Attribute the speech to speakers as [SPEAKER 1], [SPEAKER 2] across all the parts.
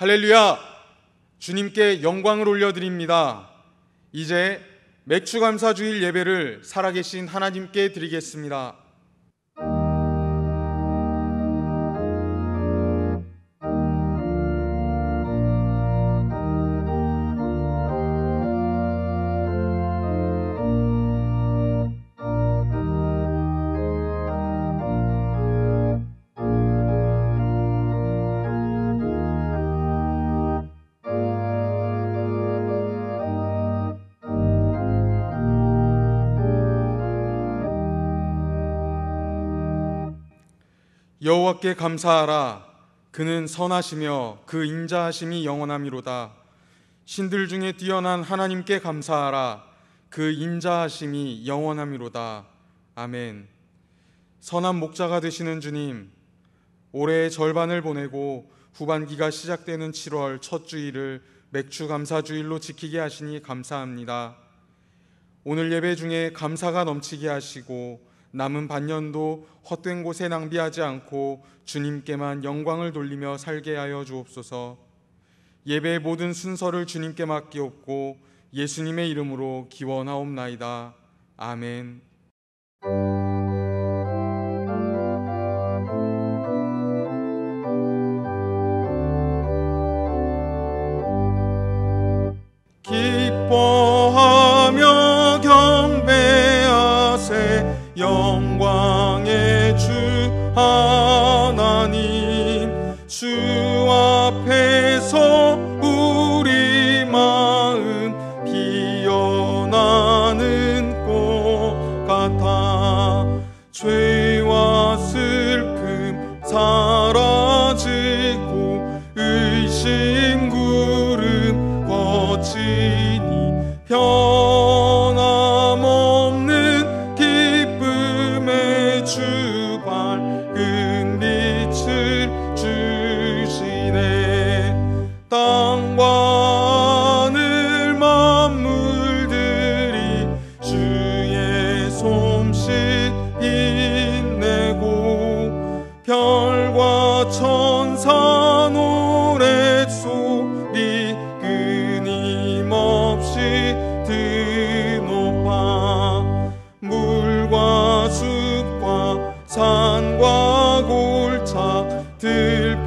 [SPEAKER 1] 할렐루야! 주님께 영광을 올려드립니다. 이제 맥주감사주일 예배를 살아계신 하나님께 드리겠습니다. 여호와께 감사하라. 그는 선하시며 그 인자하심이 영원함이로다. 신들 중에 뛰어난 하나님께 감사하라. 그 인자하심이 영원함이로다. 아멘. 선한 목자가 되시는 주님, 올해의 절반을 보내고 후반기가 시작되는 7월 첫 주일을 맥주감사주일로 지키게 하시니 감사합니다. 오늘 예배 중에 감사가 넘치게 하시고 남은 반년도 헛된 곳에 낭비하지 않고 주님께만 영광을 돌리며 살게 하여 주옵소서. 예배의 모든 순서를 주님께 맡기옵고 예수님의 이름으로 기원하옵나이다. 아멘. 기뻐하며 경배하세 영광의 주 하나님, 주 앞에서 우리 마음 피어나는 꽃 같아 죄와 슬픔 사라지고 의심 구름 거치니 변함없는 기쁨의 주 밝은 빛을 주시네. 땅과 하늘 만물들이 주의 솜씨 빛내고 별과 천사 노랫소리 끊임없이 드높아 물과 숲과 산과 골차 들판이나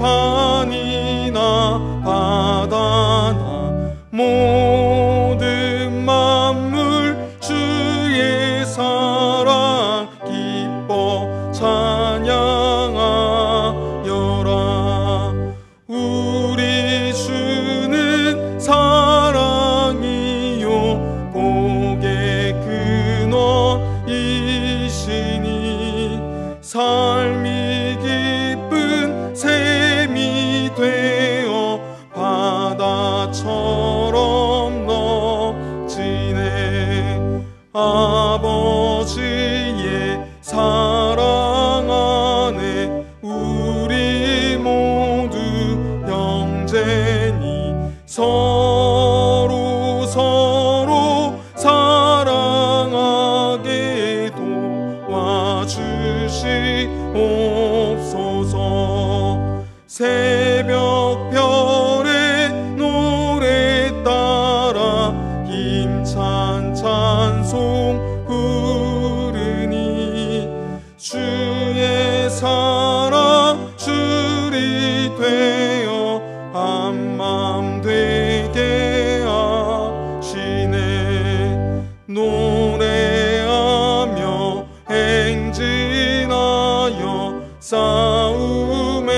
[SPEAKER 1] 바다나 모든 만물 주의 사랑 기뻐 찬양하여라. 우리 주는 사랑이요 복의 근원이시니 삶이 기쁜 샘이 되어 바다처럼 넘치네. 아버지의 사랑 안에 우리 모두 형제니 서로 사랑하게 도와주시옵소서. 새벽별의 노래 따라 힘찬 찬송 부르니 주의 사랑 줄이 되어 한맘 되게 하시네. 노래하며 행진하여 싸움에서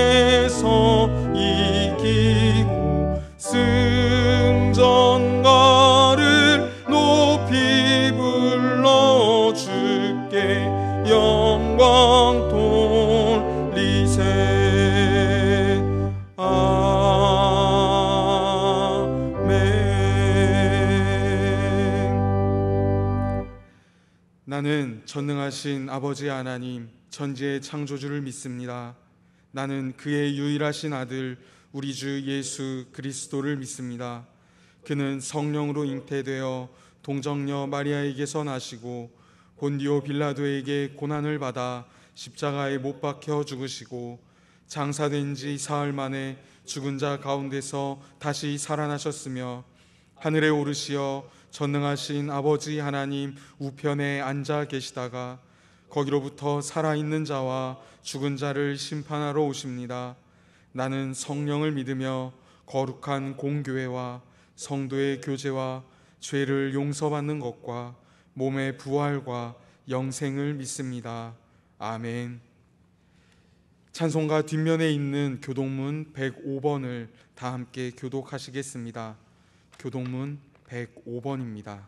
[SPEAKER 1] 이기고 승전가를 높이 불러 주께 영광 돌리세. 아멘. 나는 전능하신 아버지 하나님 전지의 창조주를 믿습니다. 나는 그의 유일하신 아들 우리 주 예수 그리스도를 믿습니다. 그는 성령으로 잉태되어 동정녀 마리아에게서 나시고 본디오 빌라도에게 고난을 받아 십자가에 못 박혀 죽으시고 장사된 지 사흘 만에 죽은 자 가운데서 다시 살아나셨으며 하늘에 오르시어 전능하신 아버지 하나님 우편에 앉아 계시다가 거기로부터 살아있는 자와 죽은 자를 심판하러 오십니다. 나는 성령을 믿으며 거룩한 공교회와 성도의 교제와 죄를 용서받는 것과 몸의 부활과 영생을 믿습니다. 아멘. 찬송가 뒷면에 있는 교독문 105번을 다 함께 교독하시겠습니다. 교독문 105번입니다.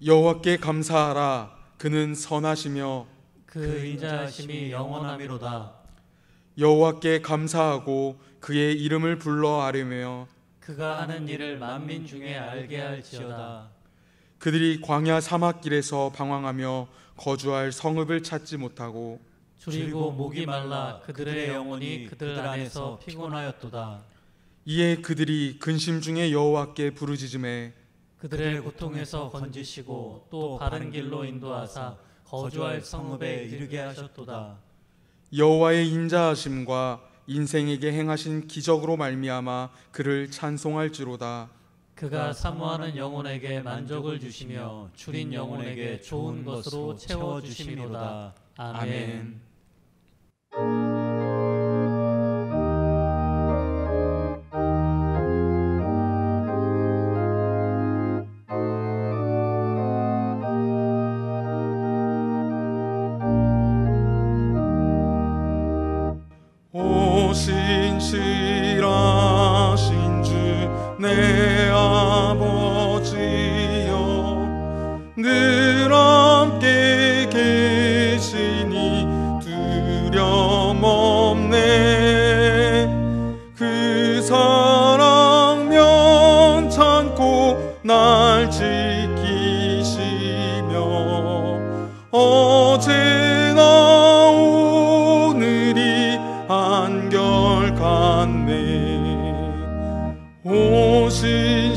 [SPEAKER 1] 여호와께 감사하라. 그는 선하시며
[SPEAKER 2] 그 인자하심이 영원하미로다.
[SPEAKER 1] 여호와께 감사하고 그의 이름을 불러 아뢰며
[SPEAKER 2] 그가 하는 일을 만민 중에 알게 할지어다.
[SPEAKER 1] 그들이 광야 사막길에서 방황하며 거주할 성읍을 찾지 못하고
[SPEAKER 2] 줄이고 목이 말라 그들의 영혼이 그들 안에서 피곤하였도다.
[SPEAKER 1] 이에 그들이 근심 중에 여호와께 부르짖음에
[SPEAKER 2] 그들의 고통에서 건지시고 또 바른 길로 인도하사 거주할 성읍에 이르게 하셨도다.
[SPEAKER 1] 여호와의 인자하심과 인생에게 행하신 기적으로 말미암아 그를 찬송할지로다.
[SPEAKER 2] 그가 사모하는 영혼에게 만족을 주시며 줄인 영혼에게 좋은 것으로 채워주심이로다. 아멘.
[SPEAKER 1] 신실하신 주 내 아버지여 늘 함께 계시니 두려움 없네. 그 사랑 면찮고 날 지키시며 어제나 오늘이 한결같네. 오 신실하신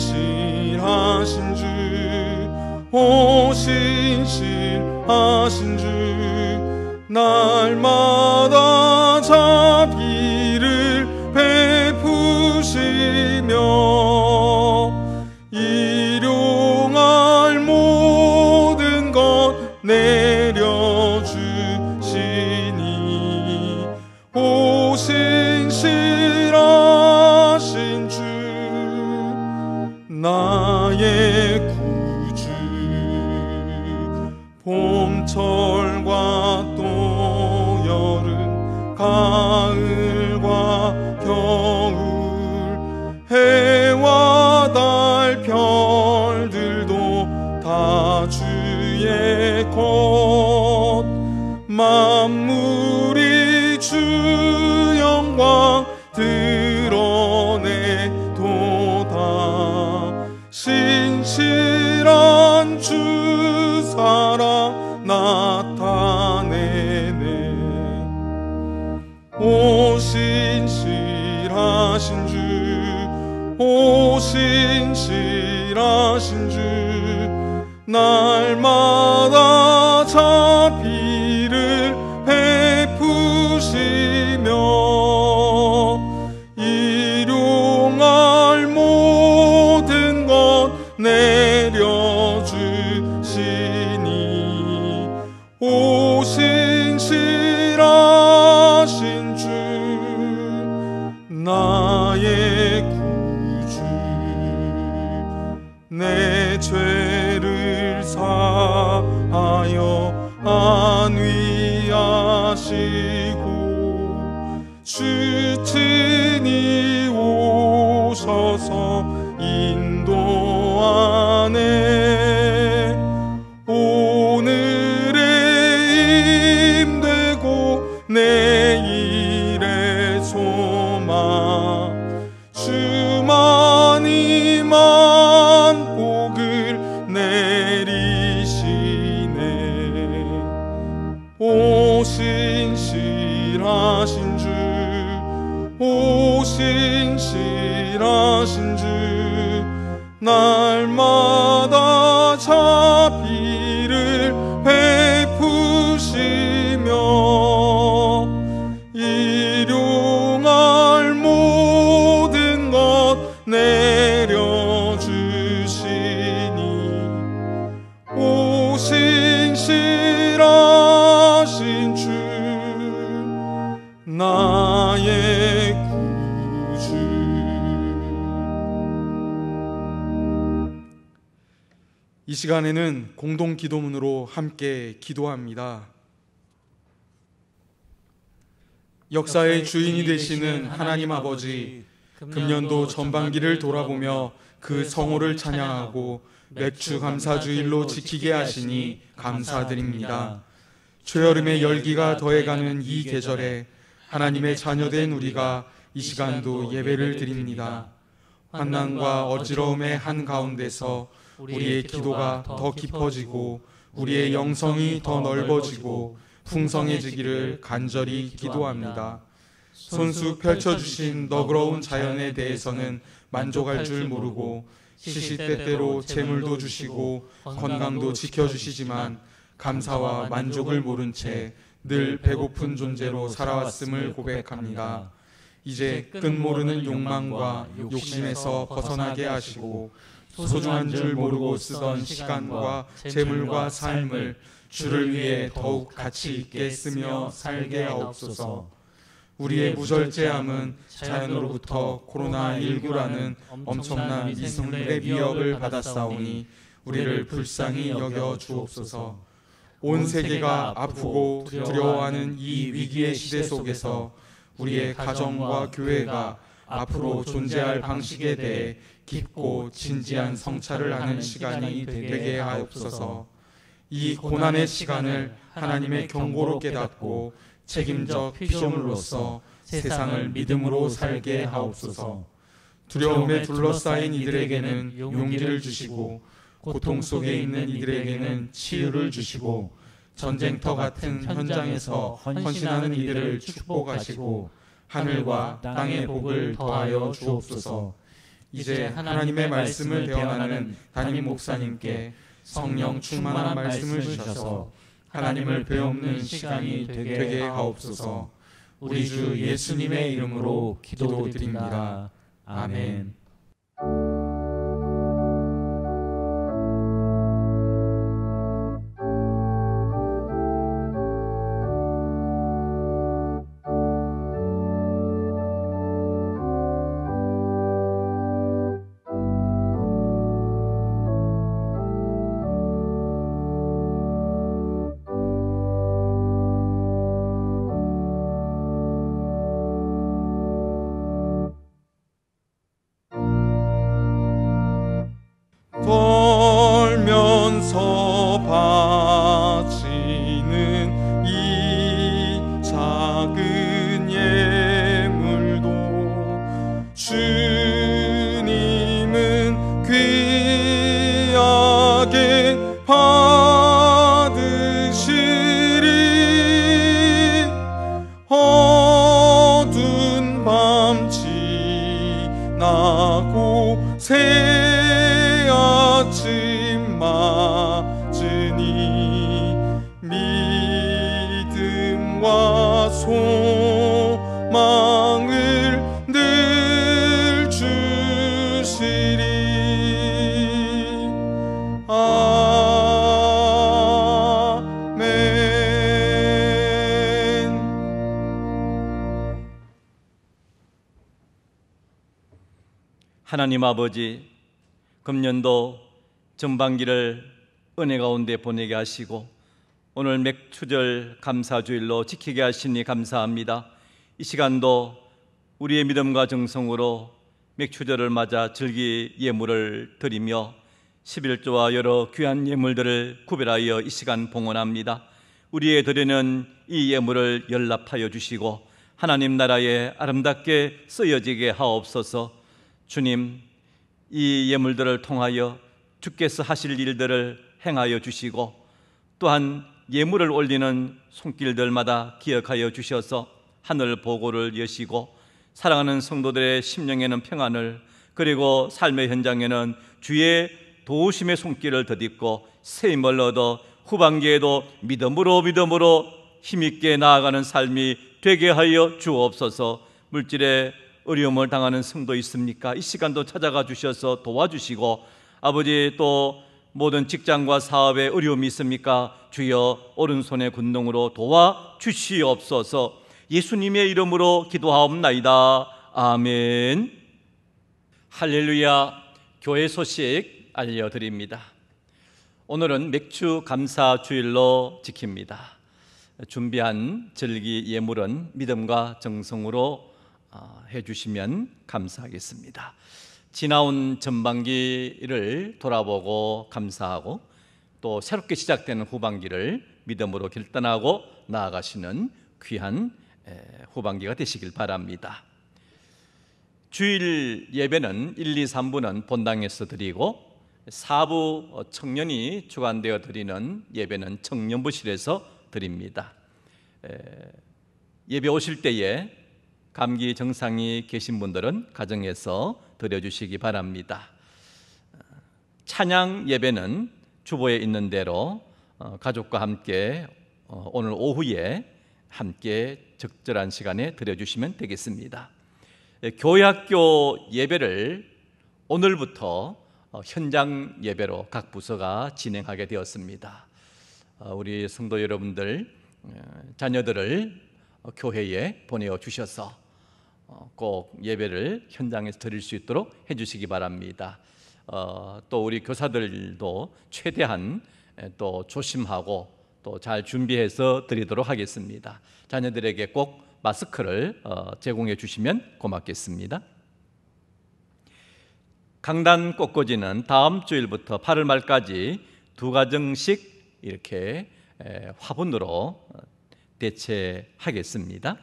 [SPEAKER 1] 주, 오 신실하신 주, 날마다 자비를 베푸시며 일용할 모든 것 내려주시니 오 신실하신 주, 나의 구주. 봄철과 또 여름, 가을과 겨울, 해와 달 별들도 다 주의 것. 만물이 주 영광 드러내도다. 신실한 주 사랑 나타내네. 오 신실하신 주, 오 신실하신 주, 날마다 자비를 베푸시며 일용할 모든 것 내려주시니 오 신실하신 주, 나의 구주. 내 죄를 사하여 안위하시고 주친이 오셔서 인도하네. 오늘의 힘되고 내일의 소망, 주만이만 복을 내리시네. 신실하신 주 나의 구주. 이 시간에는 공동 기도문으로 함께 기도합니다. 역사의 주인이 되시는 하나님 아버지, 금년도 전반기를 돌아보며 그 성호를 찬양하고 맥주 감사주일로 지키게 하시니 감사드립니다. 초여름의 열기가 더해가는 이 계절에 하나님의 자녀된 우리가 이 시간도 예배를 드립니다. 환난과 어지러움의 한가운데서 우리의 기도가 더 깊어지고 우리의 영성이 더 넓어지고 풍성해지기를 간절히 기도합니다. 손수 펼쳐주신 너그러운 자연에 대해서는 만족할 줄 모르고 시시때때로 재물도 주시고 건강도 지켜주시지만 감사와 만족을 모른 채 늘 배고픈 존재로 살아왔음을 고백합니다. 이제 끝 모르는 욕망과 욕심에서 벗어나게 하시고 소중한 줄 모르고 쓰던 시간과 재물과 삶을 주를 위해 더욱 가치 있게 쓰며 살게 하옵소서. 우리의 무절제함은 자연으로부터 코로나19라는 엄청난 미생물의 위협을 받았사오니 우리를 불쌍히 여겨 주옵소서. 온 세계가 아프고 두려워하는 이 위기의 시대 속에서 우리의 가정과 교회가 앞으로 존재할 방식에 대해 깊고 진지한 성찰을 하는 시간이 되게 하옵소서. 이 고난의 시간을 하나님의 경고로 깨닫고 책임적 피조물로서 세상을 믿음으로 살게 하옵소서. 두려움에 둘러싸인 이들에게는 용기를 주시고 고통 속에 있는 이들에게는 치유를 주시고 전쟁터 같은 현장에서 헌신하는 이들을 축복하시고 하늘과 땅의 복을 더하여 주옵소서. 이제 하나님의 말씀을 대언하는 담임 목사님께 성령 충만한 말씀을 주셔서 하나님을 배우는 시간이 되게 하옵소서. 우리 주 예수님의 이름으로 기도드립니다. 아멘. 떨면서 바치는 이 작은 예물도 주님은 귀하게 받으시리. 어두운 밤 지나고 아침 맞으니 믿음과 소망을 늘 주시리. 아멘.
[SPEAKER 3] 하나님 아버지, 금년도 전반기를 은혜 가운데 보내게 하시고 오늘 맥추절 감사주일로 지키게 하시니 감사합니다. 이 시간도 우리의 믿음과 정성으로 맥추절을 맞아 즐기 예물을 드리며 11조와 여러 귀한 예물들을 구별하여 이 시간 봉헌합니다. 우리의 드리는 이 예물을 연락하여 주시고 하나님 나라에 아름답게 쓰여지게 하옵소서. 주님, 이 예물들을 통하여 주께서 하실 일들을 행하여 주시고 또한 예물을 올리는 손길들마다 기억하여 주셔서 하늘 보고를 여시고 사랑하는 성도들의 심령에는 평안을, 그리고 삶의 현장에는 주의 도우심의 손길을 덧입고 새 힘을 얻어 후반기에도 믿음으로 힘있게 나아가는 삶이 되게 하여 주옵소서. 물질의 어려움을 당하는 성도 있습니까? 이 시간도 찾아가 주셔서 도와주시고 아버지, 또 모든 직장과 사업에 어려움이 있습니까? 주여 오른손의 군동으로 도와주시옵소서. 예수님의 이름으로 기도하옵나이다. 아멘. 할렐루야. 교회 소식 알려드립니다. 오늘은 맥주 감사 주일로 지킵니다. 준비한 절기 예물은 믿음과 정성으로 해주시면 감사하겠습니다. 지나온 전반기를 돌아보고 감사하고 또 새롭게 시작되는 후반기를 믿음으로 결단하고 나아가시는 귀한 후반기가 되시길 바랍니다. 주일 예배는 1, 2, 3부는 본당에서 드리고 4부 청년이 주관되어 드리는 예배는 청년부실에서 드립니다. 예배 오실 때에 감기 증상이 계신 분들은 가정에서 드려주시기 바랍니다. 찬양 예배는 주보에 있는 대로 가족과 함께 오늘 오후에 함께 적절한 시간에 드려주시면 되겠습니다. 교회학교 예배를 오늘부터 현장 예배로 각 부서가 진행하게 되었습니다. 우리 성도 여러분들 자녀들을 교회에 보내어 주셔서 꼭 예배를 현장에서 드릴 수 있도록 해주시기 바랍니다. 또 우리 교사들도 최대한 또 조심하고 또 잘 준비해서 드리도록 하겠습니다. 자녀들에게 꼭 마스크를 제공해 주시면 고맙겠습니다. 강단 꽃꽂이는 다음 주일부터 8월 말까지 2가정씩 이렇게 화분으로 대체하겠습니다.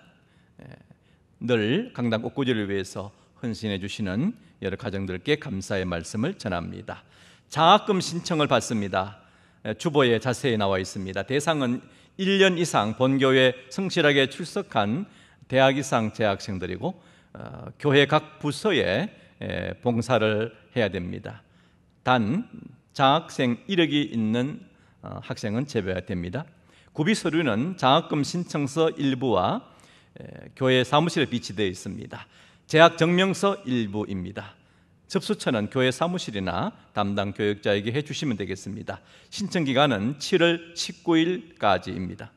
[SPEAKER 3] 늘 강단 꽃꽂이를 위해서 헌신해 주시는 여러 가정들께 감사의 말씀을 전합니다. 장학금 신청을 받습니다. 주보에 자세히 나와 있습니다. 대상은 1년 이상 본교회 성실하게 출석한 대학 이상 재학생들이고 교회 각 부서에 봉사를 해야 됩니다. 단 장학생 이력이 있는 학생은 제외가 됩니다. 구비 서류는 장학금 신청서 일부와 교회 사무실에 비치되어 있습니다. 재학 증명서 일부입니다. 접수처는 교회 사무실이나 담당 교역자에게 해주시면 되겠습니다. 신청 기간은 7월 19일까지입니다.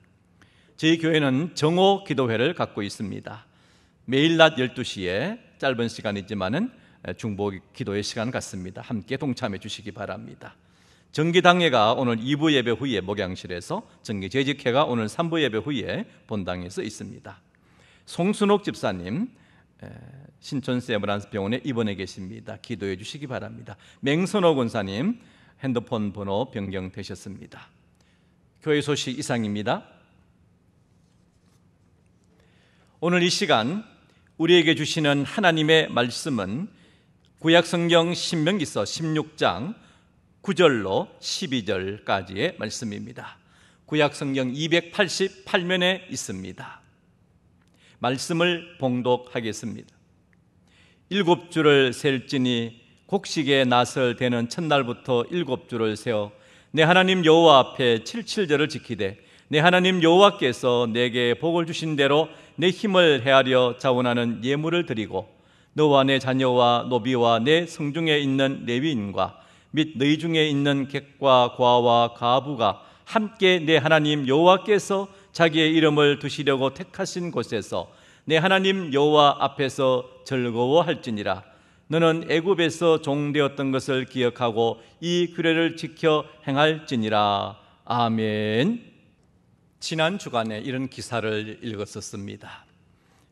[SPEAKER 3] 저희 교회는 정오 기도회를 갖고 있습니다. 매일 낮 12시에 짧은 시간이지만은 중보 기도의 시간 갖습니다. 함께 동참해 주시기 바랍니다. 정기당회가 오늘 2부 예배 후에 목양실에서, 정기재직회가 오늘 3부 예배 후에 본당에서 있습니다. 송순옥 집사님 신촌 세브란스 병원에 입원해 계십니다. 기도해 주시기 바랍니다. 맹선호 권사님 핸드폰 번호 변경되셨습니다. 교회 소식 이상입니다. 오늘 이 시간 우리에게 주시는 하나님의 말씀은 구약성경 신명기서 16장 9절로 12절까지의 말씀입니다. 구약성경 288면에 있습니다. 말씀을 봉독하겠습니다. 7주를 셀지니 곡식의 나설 되는 첫날부터 7주를 세어 내 하나님 여호와 앞에 77절을 지키되 내 하나님 여호와께서 내게 복을 주신 대로 내 힘을 헤아려 자원하는 예물을 드리고 너와 내 자녀와 노비와 내 성중에 있는 레위인과 및 너희 중에 있는 객과 과와 가부가 함께 내 하나님 여호와께서 자기의 이름을 두시려고 택하신 곳에서 내 하나님 여호와 앞에서 즐거워할지니라. 너는 애굽에서 종되었던 것을 기억하고 이 규례를 지켜 행할지니라. 아멘. 지난 주간에 이런 기사를 읽었었습니다.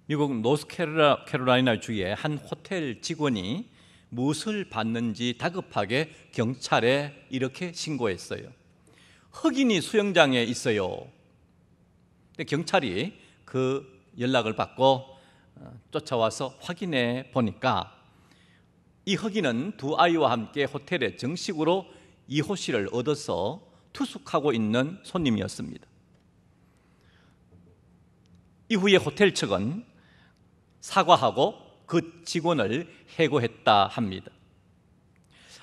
[SPEAKER 3] 미국 노스캐롤라이나 주의 한 호텔 직원이 무엇을 받는지 다급하게 경찰에 이렇게 신고했어요. 흑인이 수영장에 있어요. 근데 경찰이 그 연락을 받고 쫓아와서 확인해 보니까 이 흑인은 두 아이와 함께 호텔에 정식으로 이호실을 얻어서 투숙하고 있는 손님이었습니다. 이후에 호텔 측은 사과하고 그 직원을 해고했다 합니다.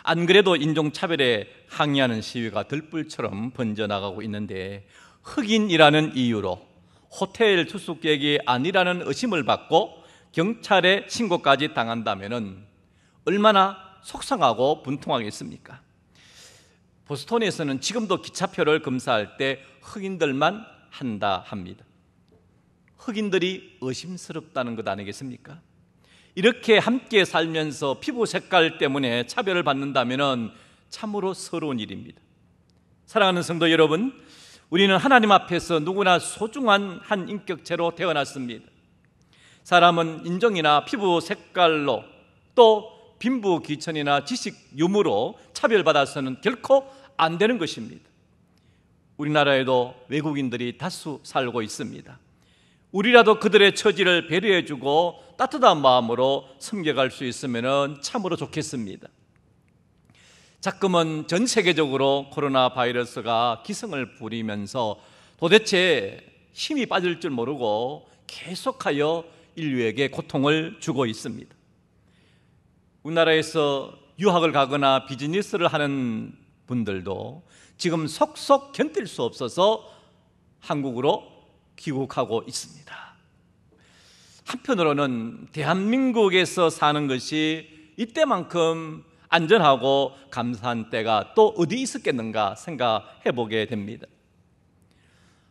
[SPEAKER 3] 안 그래도 인종차별에 항의하는 시위가 들불처럼 번져나가고 있는데 흑인이라는 이유로 호텔 투숙객이 아니라는 의심을 받고 경찰에 신고까지 당한다면 얼마나 속상하고 분통하겠습니까? 보스턴에서는 지금도 기차표를 검사할 때 흑인들만 한다 합니다. 흑인들이 의심스럽다는 것 아니겠습니까? 이렇게 함께 살면서 피부 색깔 때문에 차별을 받는다면 참으로 서러운 일입니다. 사랑하는 성도 여러분, 우리는 하나님 앞에서 누구나 소중한 한 인격체로 태어났습니다. 사람은 인종이나 피부 색깔로 또 빈부 귀천이나 지식 유무로 차별받아서는 결코 안 되는 것입니다. 우리나라에도 외국인들이 다수 살고 있습니다. 우리라도 그들의 처지를 배려해주고 따뜻한 마음으로 섬겨갈 수 있으면 참으로 좋겠습니다. 자꾸만 전 세계적으로 코로나 바이러스가 기승을 부리면서 도대체 힘이 빠질 줄 모르고 계속하여 인류에게 고통을 주고 있습니다. 우리나라에서 유학을 가거나 비즈니스를 하는 분들도 지금 속속 견딜 수 없어서 한국으로 귀국하고 있습니다. 한편으로는 대한민국에서 사는 것이 이때만큼 안전하고 감사한 때가 또 어디 있었겠는가 생각해 보게 됩니다.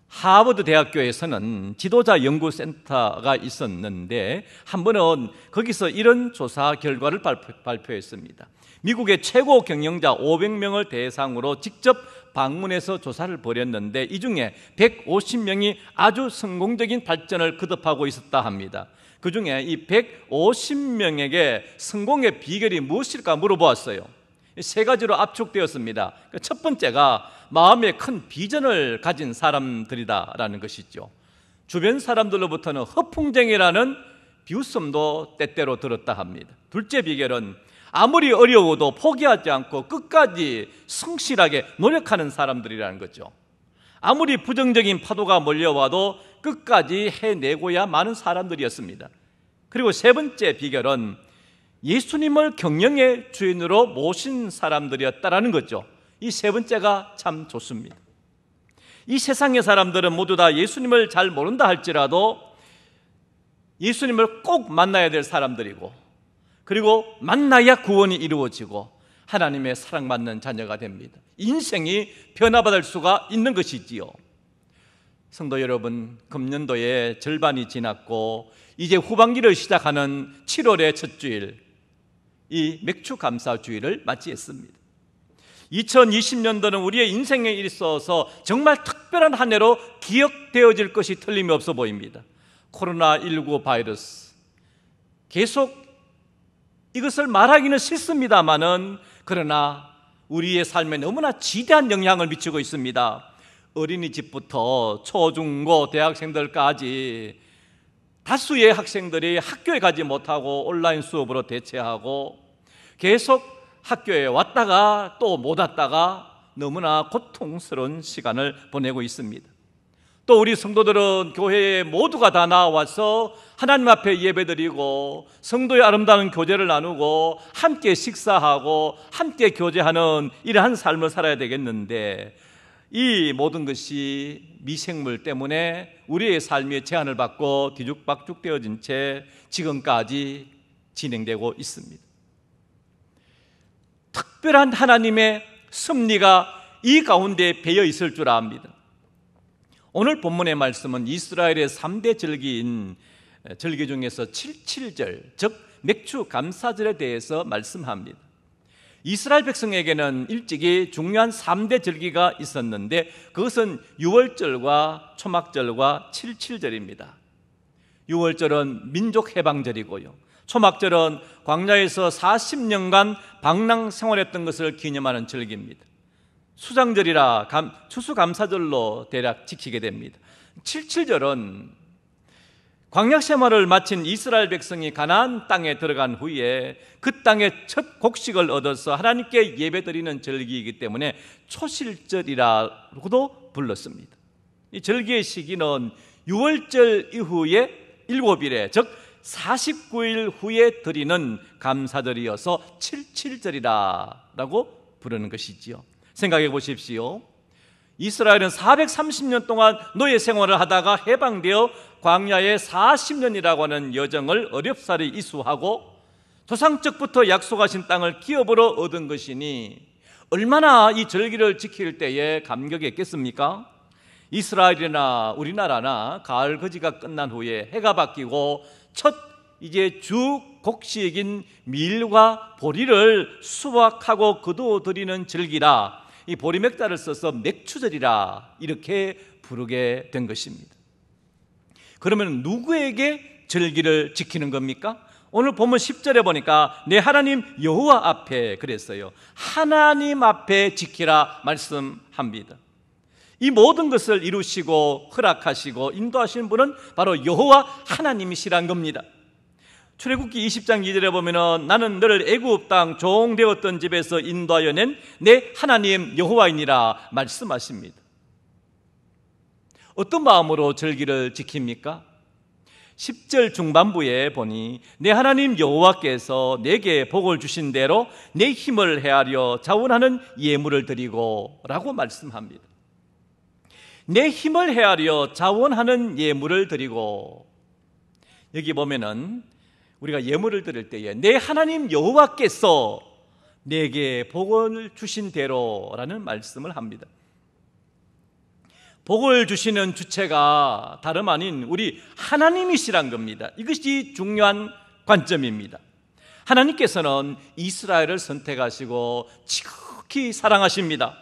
[SPEAKER 3] 하버드 대학교에서는 지도자 연구센터가 있었는데 한 번은 거기서 이런 조사 결과를 발표했습니다. 미국의 최고 경영자 500명을 대상으로 직접 방문해서 조사를 벌였는데 이 중에 150명이 아주 성공적인 발전을 거듭하고 있었다 합니다. 그 중에 이 150명에게 성공의 비결이 무엇일까 물어보았어요. 세 가지로 압축되었습니다. 첫 번째가 마음에 큰 비전을 가진 사람들이다라는 것이죠. 주변 사람들로부터는 허풍쟁이라는 비웃음도 때때로 들었다 합니다. 둘째 비결은 아무리 어려워도 포기하지 않고 끝까지 성실하게 노력하는 사람들이라는 거죠. 아무리 부정적인 파도가 몰려와도 끝까지 해내고야 마는 사람들이었습니다. 그리고 세 번째 비결은 예수님을 경영의 주인으로 모신 사람들이었다라는 거죠. 이 세 번째가 참 좋습니다. 이 세상의 사람들은 모두 다 예수님을 잘 모른다 할지라도 예수님을 꼭 만나야 될 사람들이고, 그리고 만나야 구원이 이루어지고 하나님의 사랑받는 자녀가 됩니다. 인생이 변화받을 수가 있는 것이지요. 성도 여러분, 금년도의 절반이 지났고 이제 후반기를 시작하는 7월의 첫 주일, 이 맥주 감사 주일을 맞이했습니다. 2020년도는 우리의 인생에 있어서 정말 특별한 한 해로 기억되어질 것이 틀림이 없어 보입니다. 코로나19 바이러스, 계속 이것을 말하기는 싫습니다마는 그러나 우리의 삶에 너무나 지대한 영향을 미치고 있습니다. 어린이집부터 초중고 대학생들까지 다수의 학생들이 학교에 가지 못하고 온라인 수업으로 대체하고 계속 학교에 왔다가 또 못 왔다가 너무나 고통스러운 시간을 보내고 있습니다. 또 우리 성도들은 교회에 모두가 다 나와서 하나님 앞에 예배드리고 성도의 아름다운 교제를 나누고 함께 식사하고 함께 교제하는 이러한 삶을 살아야 되겠는데, 이 모든 것이 미생물 때문에 우리의 삶의 제한을 받고 뒤죽박죽 되어진 채 지금까지 진행되고 있습니다. 특별한 하나님의 섭리가 이 가운데 배어 있을 줄 압니다. 오늘 본문의 말씀은 이스라엘의 3대 절기인 절기 중에서 77절, 즉 맥주 감사절에 대해서 말씀합니다. 이스라엘 백성에게는 일찍이 중요한 3대 절기가 있었는데 그것은 유월절과 초막절과 77절입니다. 유월절은 민족해방절이고요, 초막절은 광야에서 40년간 방랑 생활했던 것을 기념하는 절기입니다. 수장절이라 추수감사절로 대략 지키게 됩니다. 77절은 광야 생활을 마친 이스라엘 백성이 가나안 땅에 들어간 후에 그 땅의 첫 곡식을 얻어서 하나님께 예배드리는 절기이기 때문에 초실절이라고도 불렀습니다. 이 절기의 시기는 유월절 이후에 7일에, 즉 49일 후에 드리는 감사절이어서 77절이라고 부르는 것이지요. 생각해 보십시오. 이스라엘은 430년 동안 노예 생활을 하다가 해방되어 광야의 40년이라고 하는 여정을 어렵사리 이수하고 조상적부터 약속하신 땅을 기업으로 얻은 것이니 얼마나 이 절기를 지킬 때에 감격했겠습니까? 이스라엘이나 우리나라나 가을 거지가 끝난 후에 해가 바뀌고 첫 이제 주 곡식인 밀과 보리를 수확하고 거두어들이는 절기라, 이 보리맥자를 써서 맥추절이라 이렇게 부르게 된 것입니다. 그러면 누구에게 절기를 지키는 겁니까? 오늘 본문 10절에 보니까 내 하나님 여호와 앞에 그랬어요. 하나님 앞에 지키라 말씀합니다. 이 모든 것을 이루시고 허락하시고 인도하시는 분은 바로 여호와 하나님이시란 겁니다. 출애굽기 20장 2절에 보면은 나는 너를 애굽 땅 종 되었던 집에서 인도하여 낸 내 하나님 여호와이니라 말씀하십니다. 어떤 마음으로 절기를 지킵니까? 10절 중반부에 보니 내 하나님 여호와께서 내게 복을 주신 대로 내 힘을 헤아려 자원하는 예물을 드리고 라고 말씀합니다. 내 힘을 헤아려 자원하는 예물을 드리고, 여기 보면은 우리가 예물을 드릴 때에 내 하나님 여호와께서 내게 복을 주신 대로라는 말씀을 합니다. 복을 주시는 주체가 다름 아닌 우리 하나님이시란 겁니다. 이것이 중요한 관점입니다. 하나님께서는 이스라엘을 선택하시고 지극히 사랑하십니다.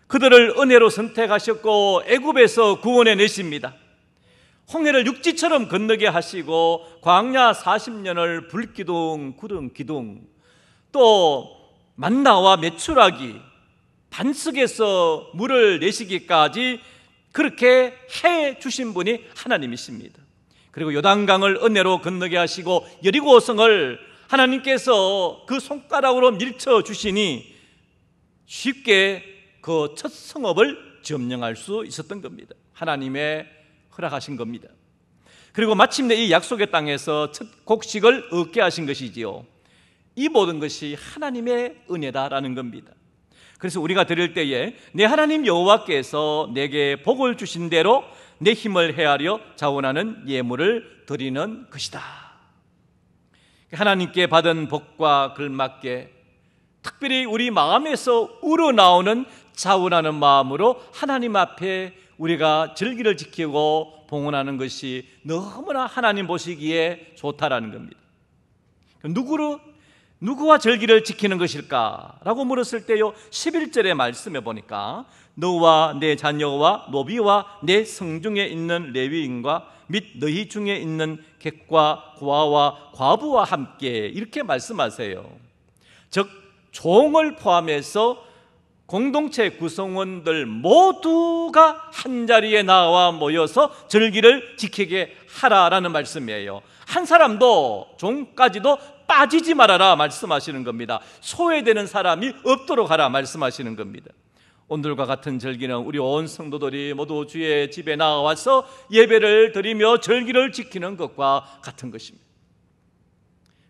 [SPEAKER 3] 그들을 은혜로 선택하셨고 애굽에서 구원해 내십니다. 홍해를 육지처럼 건너게 하시고 광야 40년을 불기둥 구름 기둥, 또 만나와 메추라기 반석에서 물을 내시기까지 그렇게 해 주신 분이 하나님이십니다. 그리고 요단강을 은혜로 건너게 하시고 여리고성을 하나님께서 그 손가락으로 밀쳐 주시니 쉽게 그 첫 성읍을 점령할 수 있었던 겁니다. 하나님의 허락하신 겁니다. 그리고 마침내 이 약속의 땅에서 첫 곡식을 얻게 하신 것이지요. 이 모든 것이 하나님의 은혜다라는 겁니다. 그래서 우리가 드릴 때에 내 하나님 여호와께서 내게 복을 주신 대로 내 힘을 헤아려 자원하는 예물을 드리는 것이다. 하나님께 받은 복과 걸맞게 특별히 우리 마음에서 우러나오는 자원하는 마음으로 하나님 앞에 우리가 절기를 지키고 봉헌하는 것이 너무나 하나님 보시기에 좋다라는 겁니다. 누구와 절기를 지키는 것일까? 라고 물었을 때요, 11절의 말씀에 보니까 너와 내 자녀와 노비와 내 성중에 있는 레위인과 및 너희 중에 있는 객과 고아와 과부와 함께 이렇게 말씀하세요. 즉 종을 포함해서 공동체 구성원들 모두가 한자리에 나와 모여서 절기를 지키게 하라라는 말씀이에요. 한 사람도 종까지도 빠지지 말아라 말씀하시는 겁니다. 소외되는 사람이 없도록 하라 말씀하시는 겁니다. 오늘과 같은 절기는 우리 온 성도들이 모두 주의 집에 나와서 예배를 드리며 절기를 지키는 것과 같은 것입니다.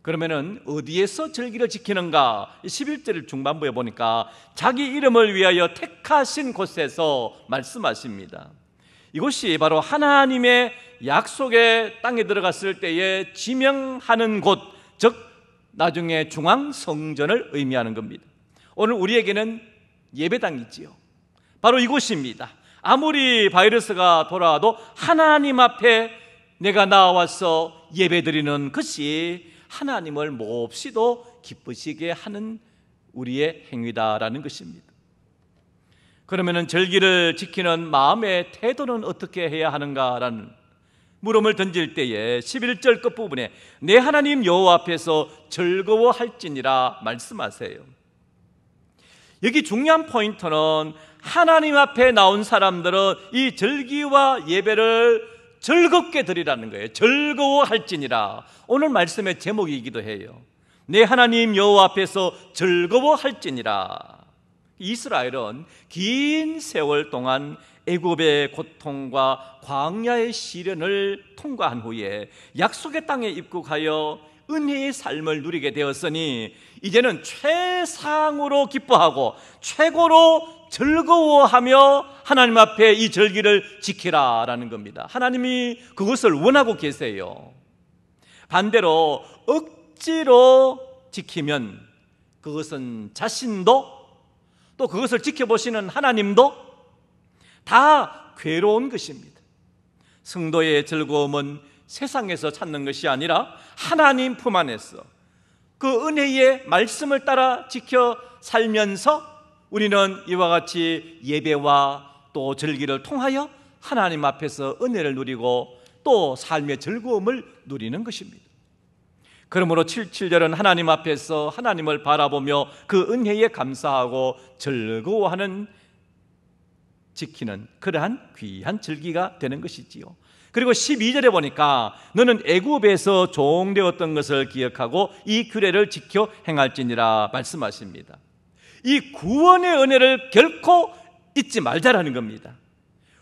[SPEAKER 3] 그러면은 어디에서 절기를 지키는가? 11절 중반부에 보니까 자기 이름을 위하여 택하신 곳에서 말씀하십니다. 이곳이 바로 하나님의 약속의 땅에 들어갔을 때에 지명하는 곳, 즉 나중에 중앙 성전을 의미하는 겁니다. 오늘 우리에게는 예배당이지요. 바로 이곳입니다. 아무리 바이러스가 돌아와도 하나님 앞에 내가 나와서 예배드리는 것이 하나님을 몹시도 기쁘시게 하는 우리의 행위다라는 것입니다. 그러면 절기를 지키는 마음의 태도는 어떻게 해야 하는가라는 물음을 던질 때에 11절 끝부분에 내 하나님 여호와 앞에서 즐거워할지니라 말씀하세요. 여기 중요한 포인트는 하나님 앞에 나온 사람들은 이 절기와 예배를 즐겁게 드리라는 거예요. 즐거워할지니라. 오늘 말씀의 제목이기도 해요. 내 하나님 여호와 앞에서 즐거워할지니라. 이스라엘은 긴 세월 동안 애굽의 고통과 광야의 시련을 통과한 후에 약속의 땅에 입국하여 은혜의 삶을 누리게 되었으니 이제는 최상으로 기뻐하고 최고로 즐거워하며 하나님 앞에 이 절기를 지키라라는 겁니다. 하나님이 그것을 원하고 계세요. 반대로 억지로 지키면 그것은 자신도 또 그것을 지켜보시는 하나님도 다 괴로운 것입니다. 성도의 즐거움은 세상에서 찾는 것이 아니라 하나님 품 안에서 그 은혜의 말씀을 따라 지켜 살면서 우리는 이와 같이 예배와 또 절기를 통하여 하나님 앞에서 은혜를 누리고 또 삶의 즐거움을 누리는 것입니다. 그러므로 77절은 하나님 앞에서 하나님을 바라보며 그 은혜에 감사하고 즐거워하는 지키는 그러한 귀한 절기가 되는 것이지요. 그리고 12절에 보니까 너는 애굽에서 종되었던 것을 기억하고 이 규례를 지켜 행할지니라 말씀하십니다. 이 구원의 은혜를 결코 잊지 말자라는 겁니다.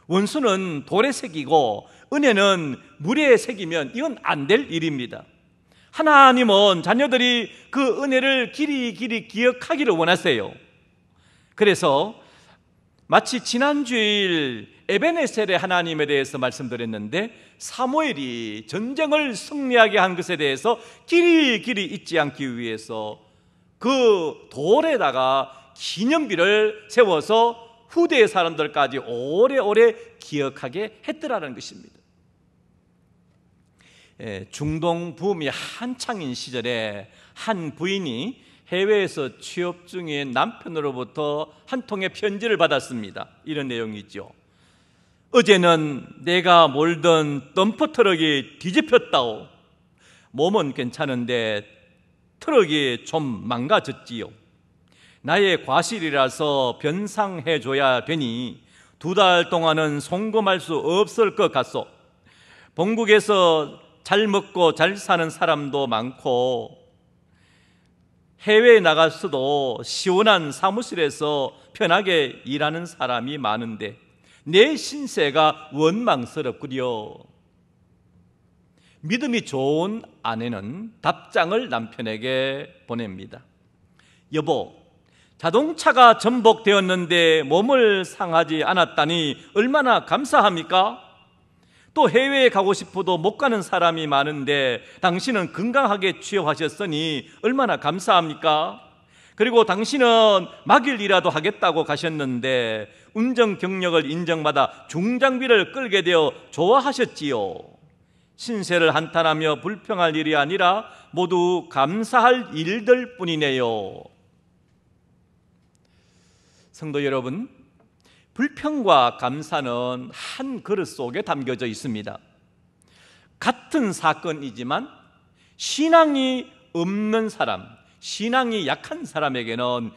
[SPEAKER 3] 원수는 돌에 새기고 은혜는 물에 새기면 이건 안 될 일입니다. 하나님은 자녀들이 그 은혜를 길이 기억하기를 원하세요. 그래서 마치 지난주일 에베네셀의 하나님에 대해서 말씀드렸는데 사무엘이 전쟁을 승리하게 한 것에 대해서 길이 잊지 않기 위해서 그 돌에다가 기념비를 세워서 후대의 사람들까지 오래오래 기억하게 했더라는 것입니다. 중동 붐이 한창인 시절에 한 부인이 해외에서 취업 중인 남편으로부터 한 통의 편지를 받았습니다. 이런 내용이죠. 어제는 내가 몰던 덤프 트럭이 뒤집혔다오. 몸은 괜찮은데 트럭이 좀 망가졌지요. 나의 과실이라서 변상해줘야 되니 2달 동안은 송금할 수 없을 것 같소. 본국에서 잘 먹고 잘 사는 사람도 많고 해외에 나갔어도 시원한 사무실에서 편하게 일하는 사람이 많은데 내 신세가 원망스럽구려. 믿음이 좋은 아내는 답장을 남편에게 보냅니다. 여보, 자동차가 전복되었는데 몸을 상하지 않았다니 얼마나 감사합니까? 또 해외에 가고 싶어도 못 가는 사람이 많은데 당신은 건강하게 취업하셨으니 얼마나 감사합니까? 그리고 당신은 막일이라도 하겠다고 가셨는데 운전 경력을 인정받아 중장비를 끌게 되어 좋아하셨지요. 신세를 한탄하며 불평할 일이 아니라 모두 감사할 일들 뿐이네요. 성도 여러분, 불평과 감사는 한 그릇 속에 담겨져 있습니다. 같은 사건이지만 신앙이 없는 사람, 신앙이 약한 사람에게는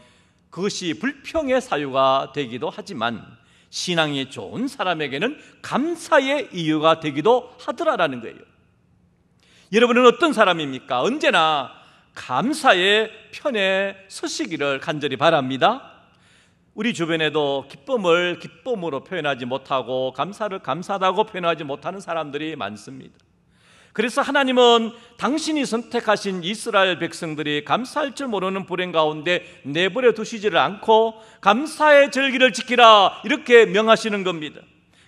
[SPEAKER 3] 그것이 불평의 사유가 되기도 하지만 신앙이 좋은 사람에게는 감사의 이유가 되기도 하더라라는 거예요. 여러분은 어떤 사람입니까? 언제나 감사의 편에 서시기를 간절히 바랍니다. 우리 주변에도 기쁨을 기쁨으로 표현하지 못하고 감사를 감사하다고 표현하지 못하는 사람들이 많습니다. 그래서 하나님은 당신이 선택하신 이스라엘 백성들이 감사할 줄 모르는 불행 가운데 내버려 두시지를 않고 감사의 절기를 지키라 이렇게 명하시는 겁니다.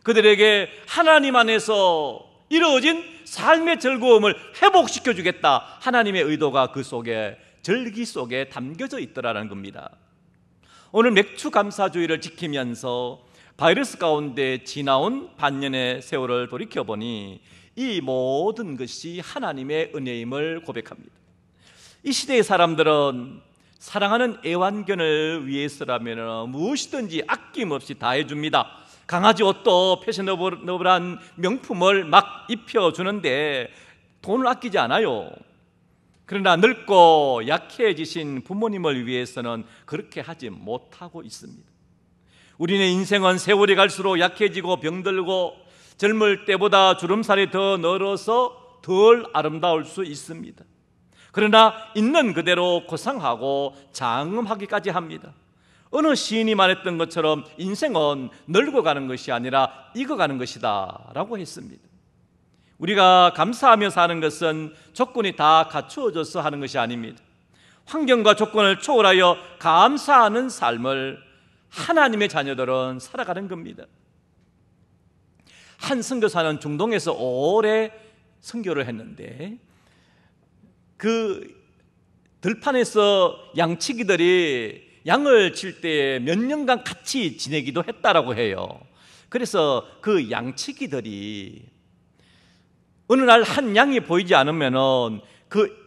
[SPEAKER 3] 그들에게 하나님 안에서 이루어진 삶의 즐거움을 회복시켜 주겠다. 하나님의 의도가 그 속에 절기 속에 담겨져 있더라는 겁니다. 오늘 맥주 감사주의를 지키면서 바이러스 가운데 지나온 반년의 세월을 돌이켜보니 이 모든 것이 하나님의 은혜임을 고백합니다. 이 시대의 사람들은 사랑하는 애완견을 위해서라면 무엇이든지 아낌없이 다 해줍니다. 강아지 옷도 패셔너블한 명품을 막 입혀주는데 돈을 아끼지 않아요. 그러나 늙고 약해지신 부모님을 위해서는 그렇게 하지 못하고 있습니다. 우리의 인생은 세월이 갈수록 약해지고 병들고 젊을 때보다 주름살이 더 늘어서 덜 아름다울 수 있습니다. 그러나 있는 그대로 고상하고 장엄하기까지 합니다. 어느 시인이 말했던 것처럼 인생은 늙어가는 것이 아니라 익어가는 것이다 라고 했습니다. 우리가 감사하며 사는 것은 조건이 다 갖추어져서 하는 것이 아닙니다. 환경과 조건을 초월하여 감사하는 삶을 하나님의 자녀들은 살아가는 겁니다. 한 선교사는 중동에서 오래 선교를 했는데 그 들판에서 양치기들이 양을 칠 때에 몇 년간 같이 지내기도 했다라고 해요. 그래서 그 양치기들이 어느 날 한 양이 보이지 않으면은 그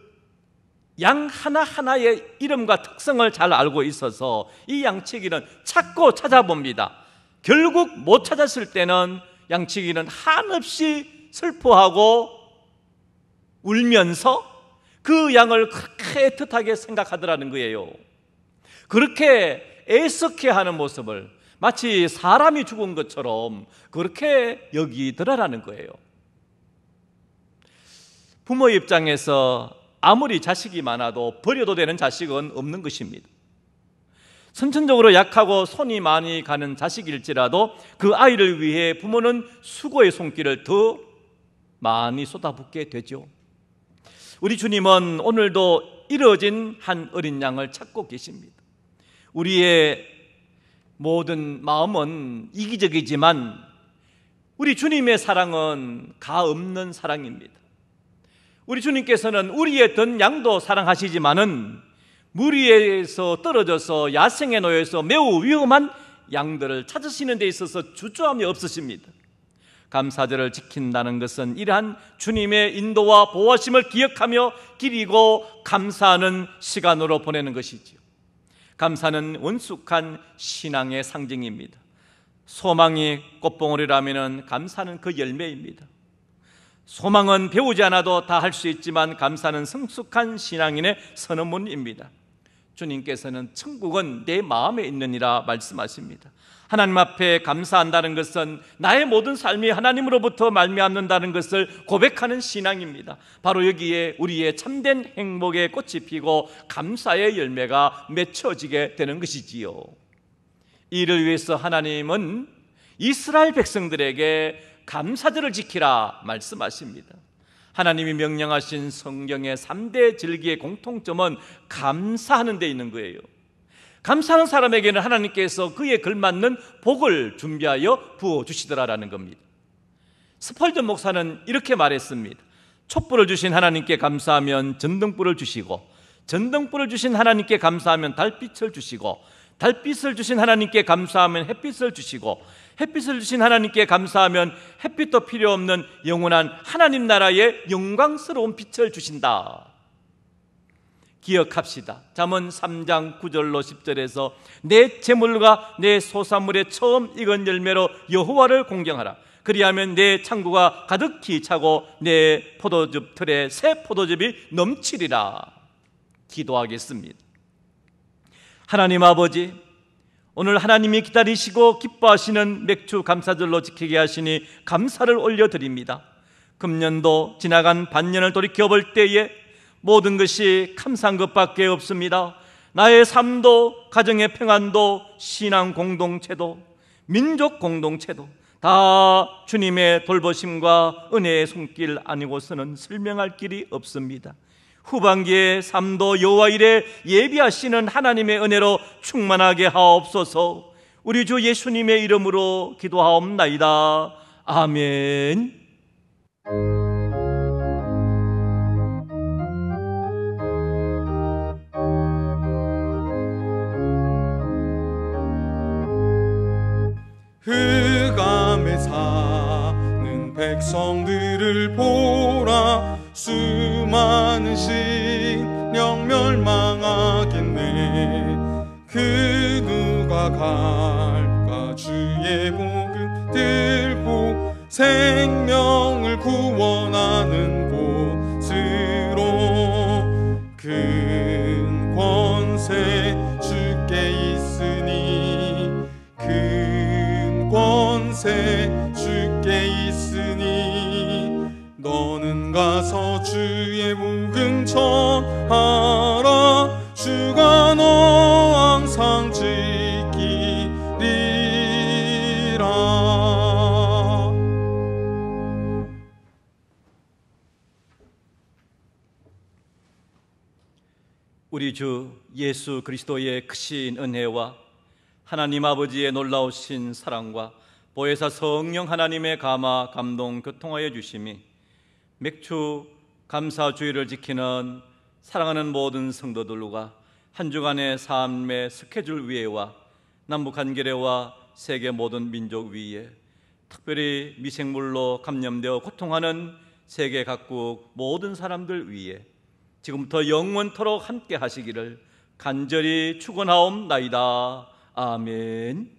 [SPEAKER 3] 양 하나하나의 이름과 특성을 잘 알고 있어서 이 양치기는 찾고 찾아봅니다. 결국 못 찾았을 때는 양치기는 한없이 슬퍼하고 울면서 그 양을 그렇게 애틋하게 생각하더라는 거예요. 그렇게 애석해하는 모습을 마치 사람이 죽은 것처럼 그렇게 여기더라라는 거예요. 부모 입장에서 아무리 자식이 많아도 버려도 되는 자식은 없는 것입니다. 선천적으로 약하고 손이 많이 가는 자식일지라도 그 아이를 위해 부모는 수고의 손길을 더 많이 쏟아붓게 되죠. 우리 주님은 오늘도 이뤄진 한 어린 양을 찾고 계십니다. 우리의 모든 마음은 이기적이지만 우리 주님의 사랑은 가없는 사랑입니다. 우리 주님께서는 우리의 든 양도 사랑하시지만은 물 위에서 떨어져서 야생에 놓여서 매우 위험한 양들을 찾으시는 데 있어서 주저함이 없으십니다. 감사절을 지킨다는 것은 이러한 주님의 인도와 보호하심을 기억하며 기리고 감사하는 시간으로 보내는 것이지요. 감사는 원숙한 신앙의 상징입니다. 소망이 꽃봉오리라면 감사는 그 열매입니다. 소망은 배우지 않아도 다 할 수 있지만 감사는 성숙한 신앙인의 선언문입니다. 주님께서는 천국은 내 마음에 있느니라 말씀하십니다. 하나님 앞에 감사한다는 것은 나의 모든 삶이 하나님으로부터 말미암는다는 것을 고백하는 신앙입니다. 바로 여기에 우리의 참된 행복의 꽃이 피고 감사의 열매가 맺혀지게 되는 것이지요. 이를 위해서 하나님은 이스라엘 백성들에게 감사절을 지키라 말씀하십니다. 하나님이 명령하신 성경의 3대 절기의 공통점은 감사하는 데 있는 거예요. 감사하는 사람에게는 하나님께서 그에 걸맞는 복을 준비하여 부어주시더라라는 겁니다. 스펄전 목사는 이렇게 말했습니다. 촛불을 주신 하나님께 감사하면 전등불을 주시고, 전등불을 주신 하나님께 감사하면 달빛을 주시고, 달빛을 주신 하나님께 감사하면 햇빛을 주시고, 햇빛을 주신 하나님께 감사하면 햇빛도 필요 없는 영원한 하나님 나라의 영광스러운 빛을 주신다. 기억합시다. 잠언 3장 9절로 10절에서 내 재물과 내 소산물의 처음 익은 열매로 여호와를 공경하라. 그리하면 내 창고가 가득히 차고 내 포도즙 틀에 새 포도즙이 넘치리라. 기도하겠습니다. 하나님 아버지, 오늘 하나님이 기다리시고 기뻐하시는 맥주 감사절로 지키게 하시니 감사를 올려드립니다. 금년도 지나간 반년을 돌이켜볼 때에 모든 것이 감사한 것밖에 없습니다. 나의 삶도, 가정의 평안도, 신앙 공동체도, 민족 공동체도 다 주님의 돌보심과 은혜의 손길 아니고서는 설명할 길이 없습니다. 후반기의 삶도 여호와 일에 예비하시는 하나님의 은혜로 충만하게 하옵소서. 우리 주 예수님의 이름으로 기도하옵나이다. 아멘.
[SPEAKER 1] 흑암에 사는 백성들을 보라. 수많은 신령 멸망하겠네. 그 누가 갈까? 주의 복음 들고 생명을 구원하는 곳으로. 큰 권세 주께 있으니, 큰 권세 주께 있으니, 너는 가서 주의 복음 전하라. 주가 너 항상 지키리라.
[SPEAKER 3] 우리 주 예수 그리스도의 크신 은혜와 하나님 아버지의 놀라우신 사랑과 보혜사 성령 하나님의 감화 감동 교통하여 주심이 맥주 감사주의를 지키는 사랑하는 모든 성도들과 한 주간의 삶의 스케줄 위에와 남북 한계례와 세계 모든 민족 위에, 특별히 미생물로 감염되어 고통하는 세계 각국 모든 사람들 위에 지금부터 영원토록 함께 하시기를 간절히 축원하옵나이다. 아멘.